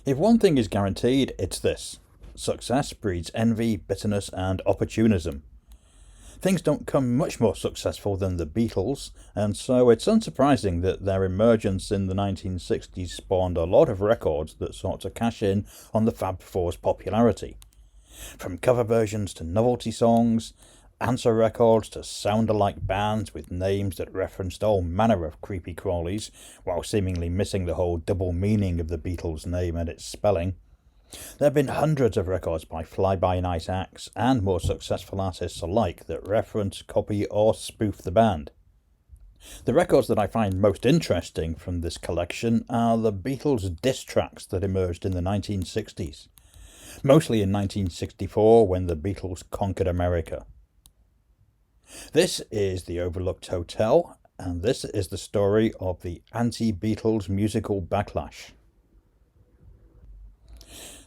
If one thing is guaranteed, it's this: success breeds envy, bitterness, and opportunism. Things don't come much more successful than the Beatles, and so it's unsurprising that their emergence in the 1960s spawned a lot of records that sought to cash in on the Fab Four's popularity. From cover versions to novelty songs, answer records to sound-alike bands with names that referenced all manner of creepy crawlies, while seemingly missing the whole double meaning of the Beatles' name and its spelling. There have been hundreds of records by fly-by-night acts and more successful artists alike that reference, copy, or spoof the band. The records that I find most interesting from this collection are the Beatles' diss tracks that emerged in the 1960s, mostly in 1964 when the Beatles conquered America. This is The Overlooked Hotel, and this is the story of the anti-Beatles musical Backlash.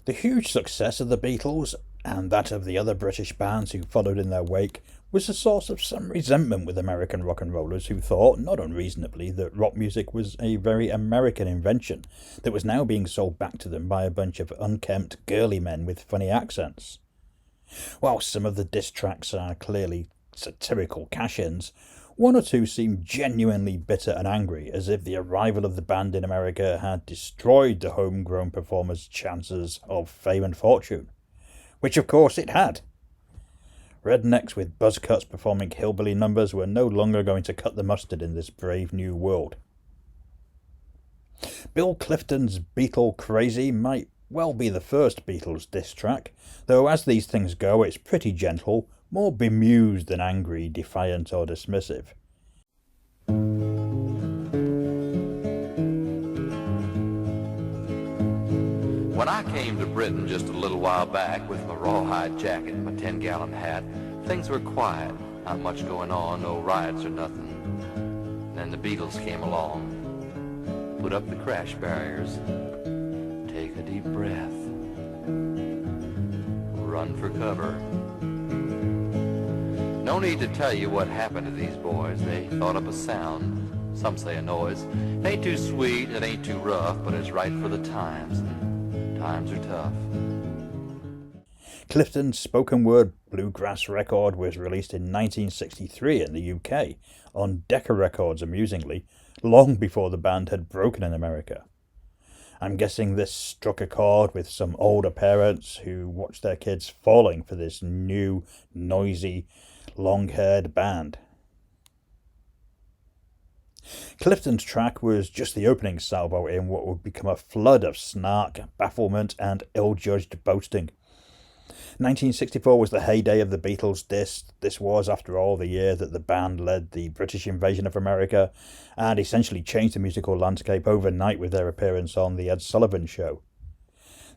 The huge success of the Beatles, and that of the other British bands who followed in their wake, was a source of some resentment with American rock and rollers who thought, not unreasonably, that rock music was a very American invention that was now being sold back to them by a bunch of unkempt, girly men with funny accents. While some of the diss tracks are clearly satirical cash-ins, one or two seem genuinely bitter and angry, as if the arrival of the band in America had destroyed the homegrown performers' chances of fame and fortune. Which of course it had. Rednecks with buzz cuts performing hillbilly numbers were no longer going to cut the mustard in this brave new world. Bill Clifton's Beatle Crazy might well be the first Beatles diss track, though as these things go it's pretty gentle, more bemused than angry, defiant or dismissive. When I came to Britain just a little while back with my rawhide jacket and my 10-gallon hat, things were quiet, not much going on, no riots or nothing. Then the Beatles came along, put up the crash barriers, take a deep breath, run for cover. No need to tell you what happened to these boys. They thought up a sound, some say a noise. It ain't too sweet, it ain't too rough, but it's right for the times, and times are tough. Clifton's spoken word bluegrass record was released in 1963 in the UK, on Decca Records amusingly, long before the band had broken in America. I'm guessing this struck a chord with some older parents who watched their kids falling for this new, noisy, long-haired band. Clifton's track was just the opening salvo in what would become a flood of snark, bafflement, and ill-judged boasting. 1964 was the heyday of the Beatles diss. This was, after all, the year that the band led the British invasion of America and essentially changed the musical landscape overnight with their appearance on The Ed Sullivan Show.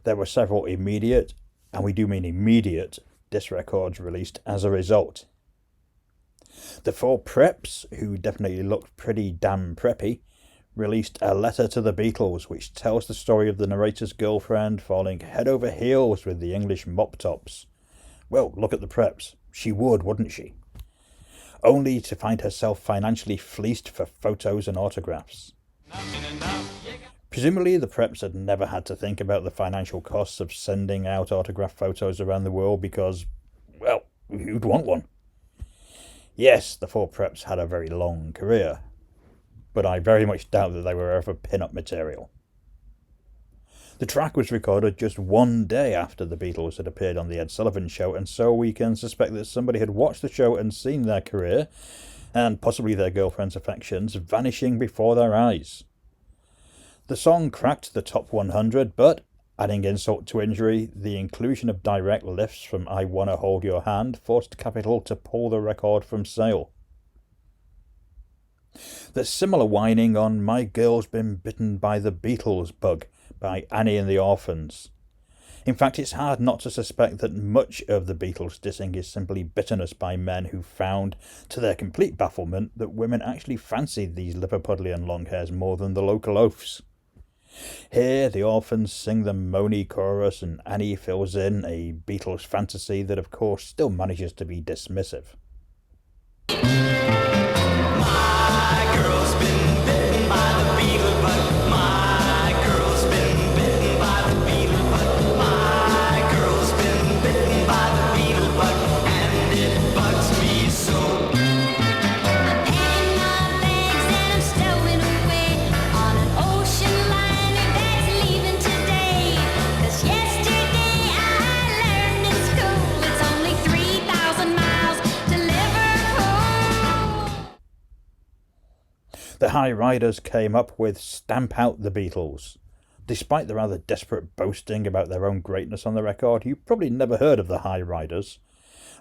There were several immediate, and we do mean immediate, diss records released as a result. The four preps, who definitely looked pretty damn preppy, released A Letter to the Beatles, which tells the story of the narrator's girlfriend falling head over heels with the English mop tops. Well, look at the preps. She would, wouldn't she? Only to find herself financially fleeced for photos and autographs. Presumably the preps had never had to think about the financial costs of sending out autograph photos around the world because, well, who'd want one? Yes, the four preps had a very long career, but I very much doubt that they were ever pin-up material. The track was recorded just one day after the Beatles had appeared on The Ed Sullivan Show, and so we can suspect that somebody had watched the show and seen their career, and possibly their girlfriend's affections, vanishing before their eyes. The song cracked the top 100, but, adding insult to injury, the inclusion of direct lifts from I Wanna Hold Your Hand forced Capitol to pull the record from sale. There's similar whining on My Girl's Been Bitten by the Beatles bug by Annie and the Orphans. In fact, it's hard not to suspect that much of the Beatles dissing is simply bitterness by men who found, to their complete bafflement, that women actually fancied these Liverpudlian long hairs more than the local oafs. Here, the Orphans sing the moany chorus and Annie fills in a Beatles fantasy that of course still manages to be dismissive. My girl's been bitten by the Beatles bug. My girl's been bitten by the Beatles. High Riders came up with Stamp Out the Beatles. Despite the rather desperate boasting about their own greatness on the record, you've probably never heard of the High Riders.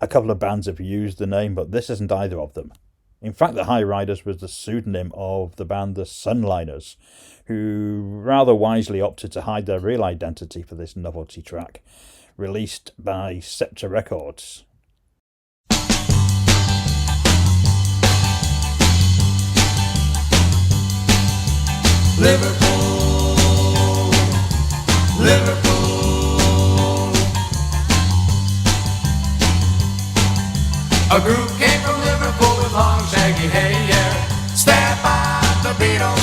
A couple of bands have used the name, but this isn't either of them. In fact, the High Riders was the pseudonym of the band the Sunliners, who rather wisely opted to hide their real identity for this novelty track, released by Scepter Records. Liverpool, Liverpool. A group came from Liverpool with long shaggy hair. Stamp out the Beatles,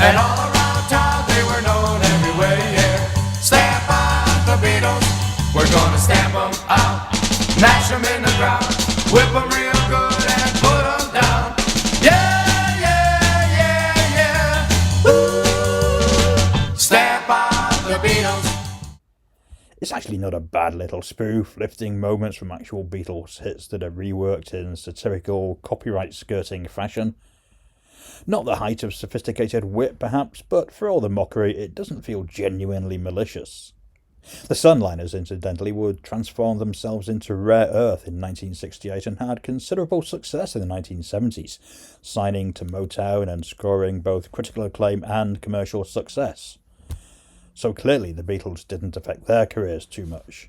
and all around town they were known everywhere. Stamp out the Beatles, we're gonna stamp them out, mash them in the ground, whip them real good and put them down. Yeah, yeah, yeah, yeah. Ooh, stamp out the Beatles. It's actually not a bad little spoof, lifting moments from actual Beatles hits that are reworked in satirical, copyright-skirting fashion. Not the height of sophisticated wit, perhaps, but for all the mockery, it doesn't feel genuinely malicious. The Sunliners, incidentally, would transform themselves into Rare Earth in 1968 and had considerable success in the 1970s, signing to Motown and scoring both critical acclaim and commercial success. So clearly the Beatles didn't affect their careers too much.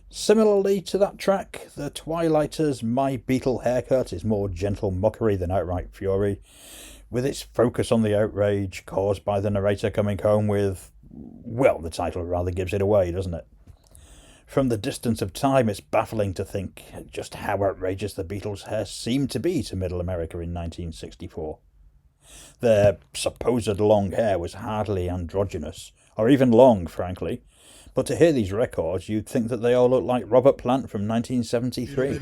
Similarly to that track, the Twiliters' My Beatle Haircut is more gentle mockery than outright fury, with its focus on the outrage caused by the narrator coming home with, well, the title rather gives it away, doesn't it? From the distance of time, it's baffling to think just how outrageous the Beatles' hair seemed to be to Middle America in 1964. Their supposed long hair was hardly androgynous, or even long, frankly, but to hear these records, you'd think that they all look like Robert Plant from 1973.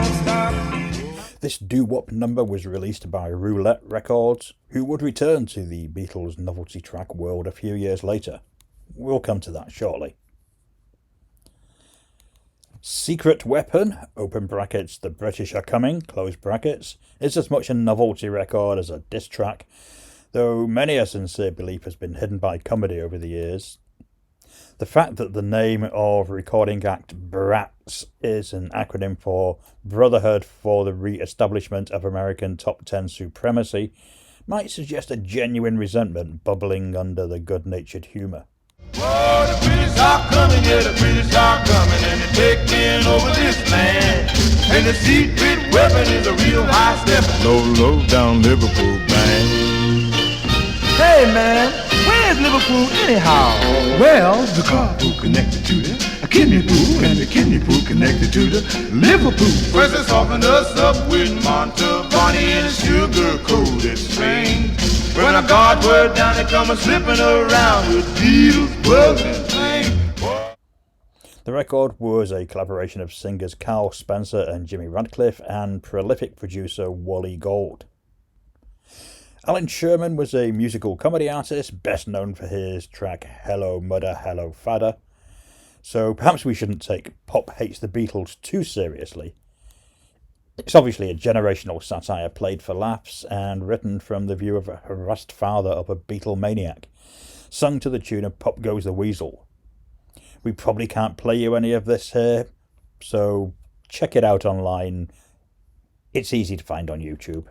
This doo-wop number was released by Roulette Records, who would return to the Beatles' novelty track world a few years later. We'll come to that shortly. Secret Weapon, open brackets, The British Are Coming, close brackets, is as much a novelty record as a diss track, though many a sincere belief has been hidden by comedy over the years. The fact that the name of recording act B.R.A.T.S is an acronym for Brotherhood for the Re-establishment of American Top 10 Supremacy might suggest a genuine resentment bubbling under the good-natured humour. Oh, the British are coming, yeah, the British are coming, and they're taking over this land. And the secret weapon is a real high step. Low down Liverpool bang. Hey man, where's Liverpool anyhow? Well, the car pool connected to the kidney pool, and the kidney pool connected to the Liverpool. First they softened us up with Montalbani and a sugar-coated string. When I got word down, they come slipping around with Beatles, bugs, and things. The record was a collaboration of singers Carl Spencer and Jimmy Radcliffe and prolific producer Wally Gold. Allan Sherman was a musical comedy artist, best known for his track Hello Mudder, Hello Fadder. So perhaps we shouldn't take Pop Hates the Beatles too seriously. It's obviously a generational satire played for laughs and written from the view of a harassed father of a Beatle maniac, sung to the tune of Pop Goes the Weasel. We probably can't play you any of this here, so check it out online. It's easy to find on YouTube.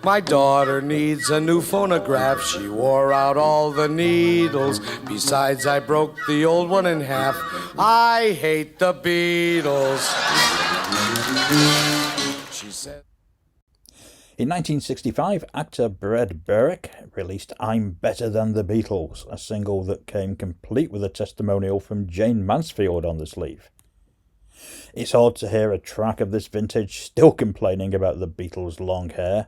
My daughter needs a new phonograph. She wore out all the needles. Besides, I broke the old one in half. I hate the Beatles. She said. In 1965, actor Berwick released I'm Better Than the Beatles, a single that came complete with a testimonial from Jane Mansfield on the sleeve. It's odd to hear a track of this vintage still complaining about the Beatles' long hair.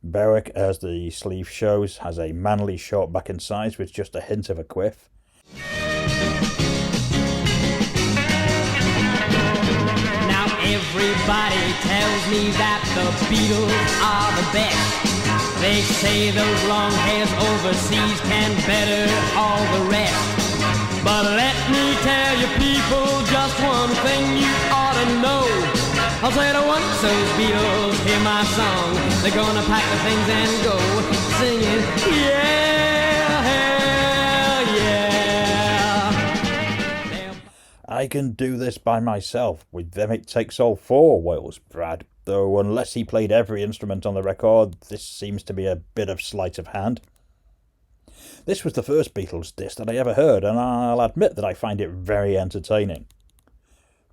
Berwick, as the sleeve shows, has a manly short back and sides with just a hint of a quiff. Now everybody tells me that the Beatles are the best. They say those long hairs overseas can better all the rest. But let me tell you people just one thing you ought to know. I'll say it once, those Beatles hear my song, they're gonna pack the things and go singing, yeah, hell yeah. I can do this by myself. With them it takes all four, wails Brad, though unless he played every instrument on the record, this seems to be a bit of sleight of hand. This was the first Beatles disc that I ever heard, and I'll admit that I find it very entertaining.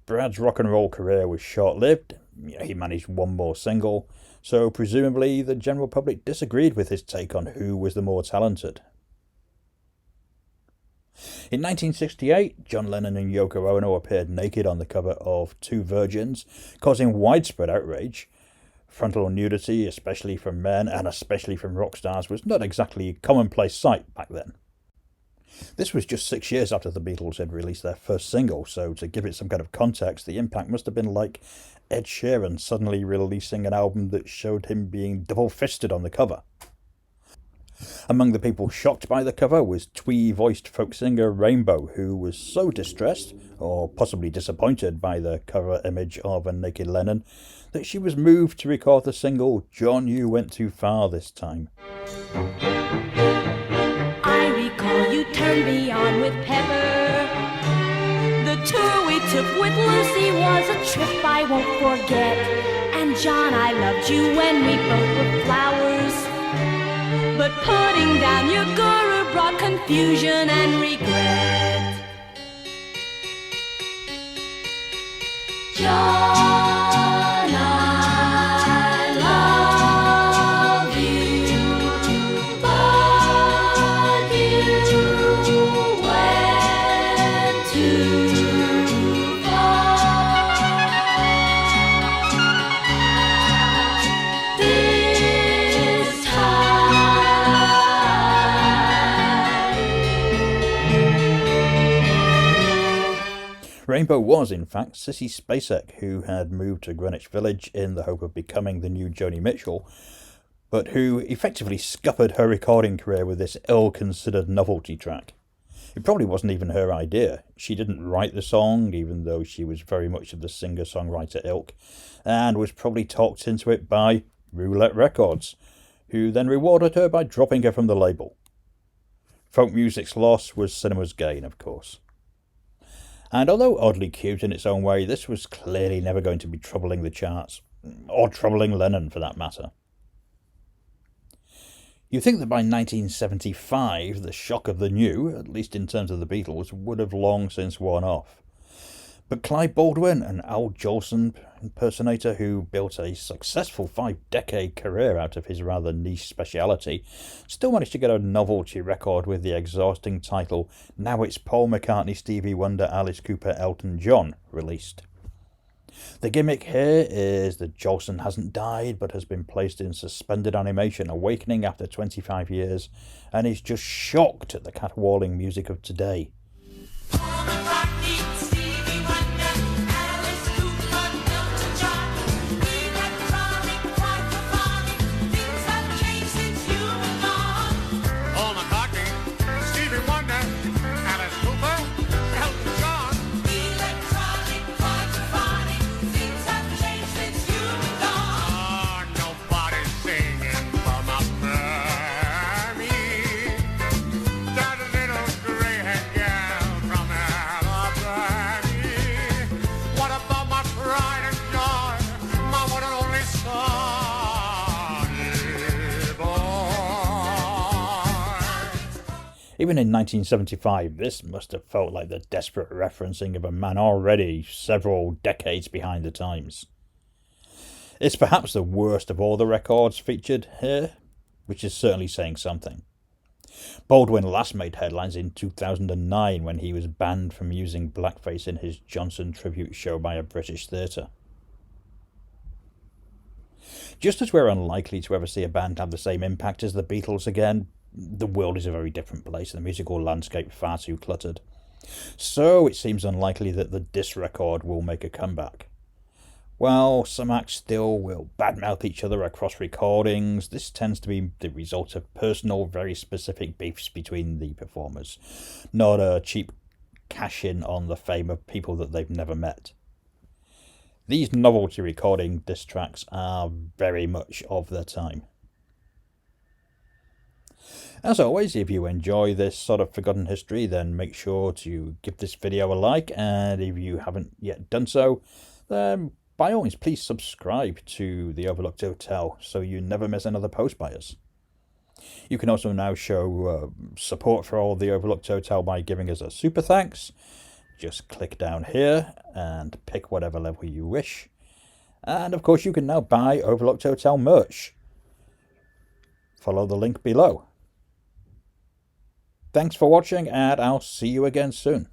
Brad's rock and roll career was short-lived. He managed one more single, so presumably the general public disagreed with his take on who was the more talented. In 1968, John Lennon and Yoko Ono appeared naked on the cover of Two Virgins, causing widespread outrage. Frontal nudity, especially from men and especially from rock stars, was not exactly a commonplace sight back then. This was just 6 years after the Beatles had released their first single, so to give it some kind of context, the impact must have been like Ed Sheeran suddenly releasing an album that showed him being double-fisted on the cover. Among the people shocked by the cover was twee-voiced folk singer Rainbo, who was so distressed, or possibly disappointed by the cover image of a naked Lennon, that she was moved to record the single John, You Went Too Far This Time. I recall you turned me on with Pepper. The tour we took with Lucy was a trip I won't forget. And John, I loved you when we both were flowers. But putting down your guru brought confusion and regret. John, I love you, but you went too far. This Rainbo was, in fact, Sissy Spacek, who had moved to Greenwich Village in the hope of becoming the new Joni Mitchell, but who effectively scuppered her recording career with this ill-considered novelty track. It probably wasn't even her idea. She didn't write the song, even though she was very much of the singer-songwriter ilk, and was probably talked into it by Roulette Records, who then rewarded her by dropping her from the label. Folk music's loss was cinema's gain, of course. And although oddly cute in its own way, this was clearly never going to be troubling the charts, or troubling Lennon for that matter. You'd think that by 1975, the shock of the new, at least in terms of the Beatles, would have long since worn off. But Clive Baldwin, an Al Jolson impersonator who built a successful 5-decade career out of his rather niche speciality, still managed to get a novelty record with the exhausting title Now It's Paul McCartney, Stevie Wonder, Alice Cooper, Elton John released. The gimmick here is that Jolson hasn't died but has been placed in suspended animation, awakening after 25 years, and is just shocked at the caterwauling music of today. Even in 1975, this must have felt like the desperate referencing of a man already several decades behind the times. It's perhaps the worst of all the records featured here, which is certainly saying something. Baldwin last made headlines in 2009 when he was banned from using blackface in his Johnson tribute show by a British theatre. Just as we're unlikely to ever see a band have the same impact as the Beatles again, the world is a very different place, and the musical landscape far too cluttered. So it seems unlikely that the disc record will make a comeback. While some acts still will badmouth each other across recordings, this tends to be the result of personal, very specific beefs between the performers, not a cheap cash-in on the fame of people that they've never met. These novelty recording diss tracks are very much of their time. As always, if you enjoy this sort of forgotten history, then make sure to give this video a like, and if you haven't yet done so, then by all means please subscribe to the Overlooked Hotel so you never miss another post by us. You can also now show support for all the Overlooked Hotel by giving us a super thanks. Just click down here and pick whatever level you wish. And of course you can now buy Overlooked Hotel merch. Follow the link below. Thanks for watching, and I'll see you again soon.